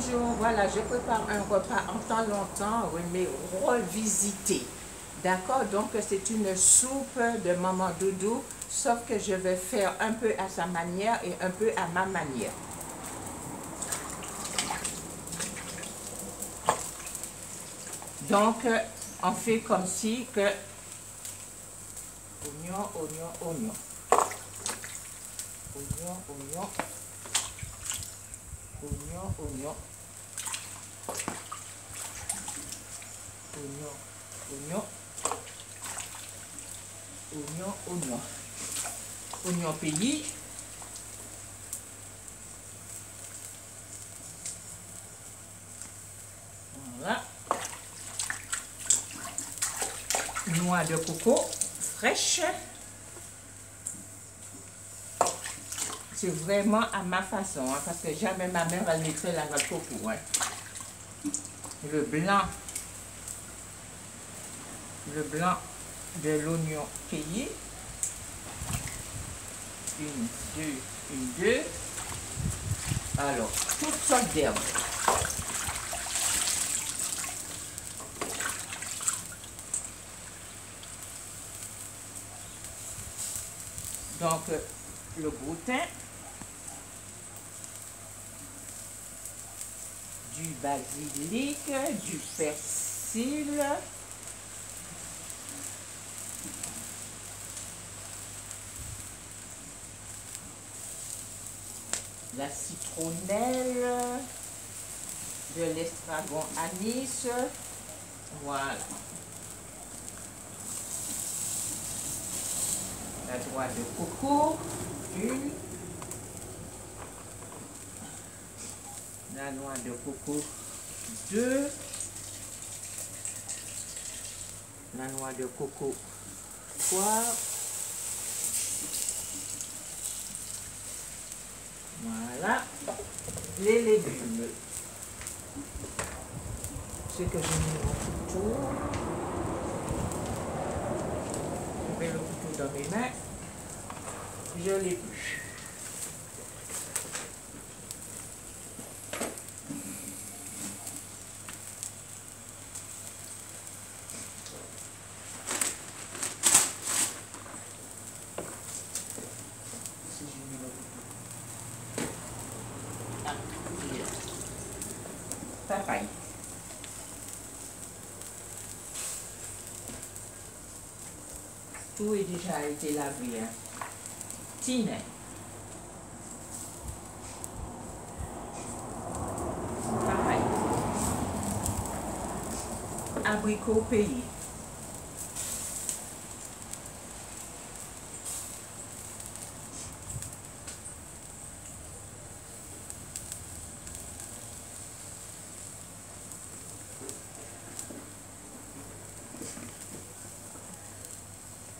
Bonjour, voilà, je prépare un repas en temps longtemps, oui, mais revisité. D'accord, donc c'est une soupe de Maman Doudou, sauf que je vais faire un peu à sa manière et un peu à ma manière. Donc, on fait comme si que oignon, oignon, oignon. Oignon, oignon. Oignon, oignon. Oignon, oignon. Oignon, oignon. Oignon pays. Voilà. Noix de coco fraîche. C'est vraiment à ma façon, hein, parce que jamais ma mère elle mettrait la noix de coco. Hein. Le blanc de l'oignon cueilli. Une, deux. Alors, toutes sortes d'herbes. Donc, le groutin, du basilic, du persil, la citronnelle, de l'estragon anis, voilà. La noix de coco, une. La noix de coco, deux. La noix de coco, trois. Voilà. Les légumes. Ce que j'ai mis au couteau. Je mets le couteau dans mes mains. Je l'épluche. Papaye. Tout est déjà été lavé. Hein. Tine. Papaye. Abricot pays.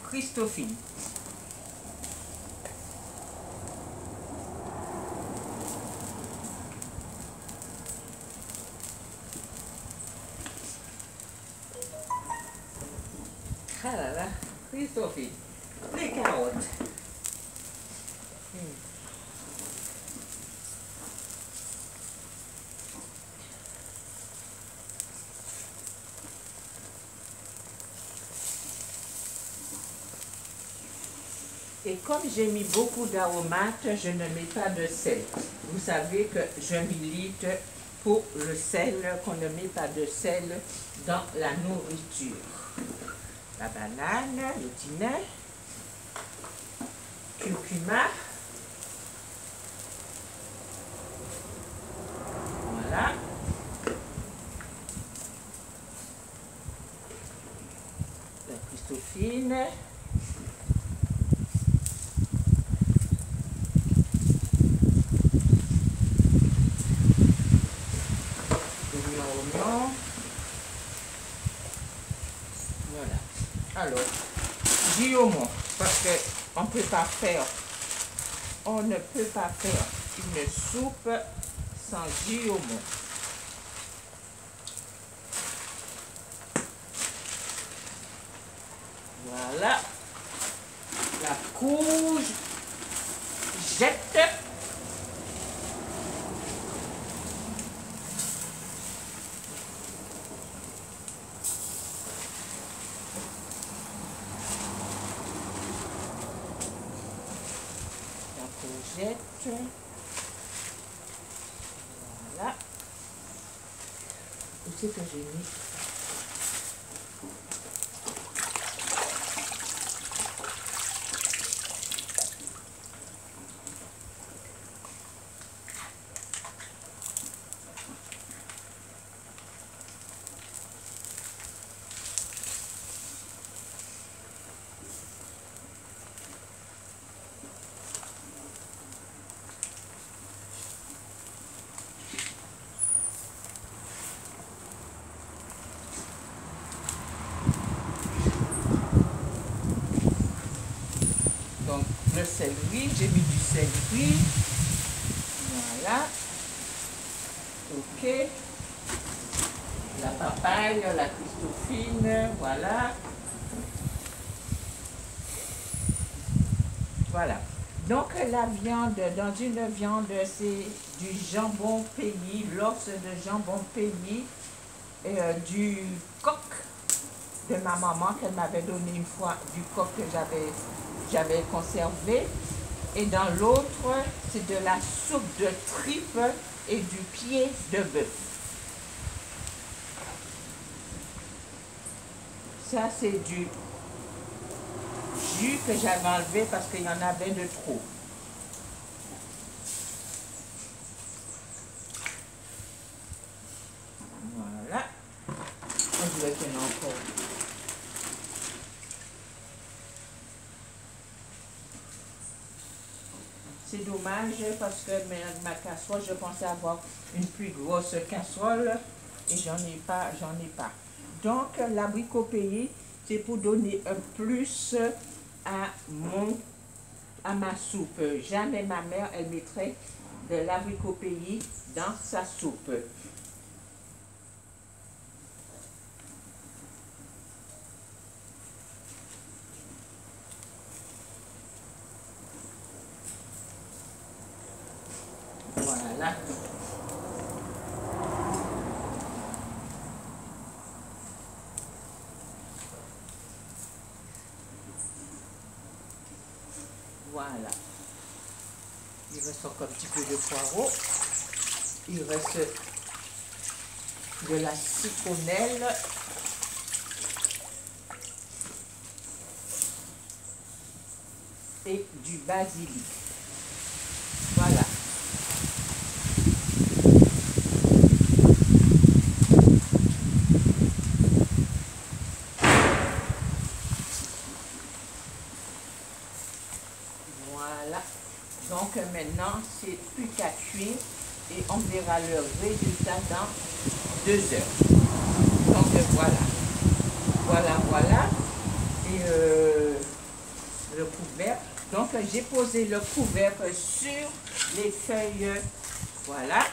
Christophine. Ah là là, Christophine. Les carottes. Et comme j'ai mis beaucoup d'aromates, je ne mets pas de sel. Vous savez que je milite pour le sel, qu'on ne met pas de sel dans la nourriture. La banane, le thym, curcuma. Voilà. La Christophine. Voilà. Alors, guillaume, parce qu'on ne peut pas faire une soupe sans guillaume. Voilà. La courge jette. noisettes. Voilà. Où c'est que j'ai mis? Donc, le céleri, j'ai mis du céleri. Voilà. Ok. La papaye, la Christophine, voilà. Voilà. Donc, la viande, dans une viande, c'est du jambon peigné, l'os de jambon peigné, du coq de ma maman qu'elle m'avait donné une fois, du coq que j'avais conservé. Et dans l'autre, c'est de la soupe de tripes et du pied de bœuf. Ça, c'est du jus que j'avais enlevé parce qu'il y en avait de trop. Voilà. Je vais tenir encore. C'est dommage parce que ma casserole, je pensais avoir une plus grosse casserole et j'en ai pas. Donc, l'abricot pays, c'est pour donner un plus à ma soupe. Jamais ma mère, elle mettrait de l'abricot pays dans sa soupe. Voilà. Voilà. Il reste encore un petit peu de poireau. Il reste de la citronnelle. Et du basilic. Voilà. Voilà. Donc maintenant, c'est plus qu'à cuire et on verra le résultat dans 2 heures. Donc voilà. Voilà. Et le couvercle. Donc j'ai posé le couvercle sur les feuilles. Voilà.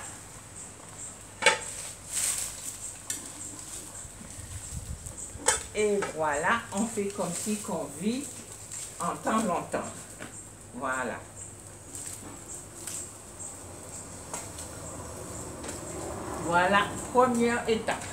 Et voilà, on fait comme si qu'on vit en temps longtemps. Voilà. Voilà, première étape.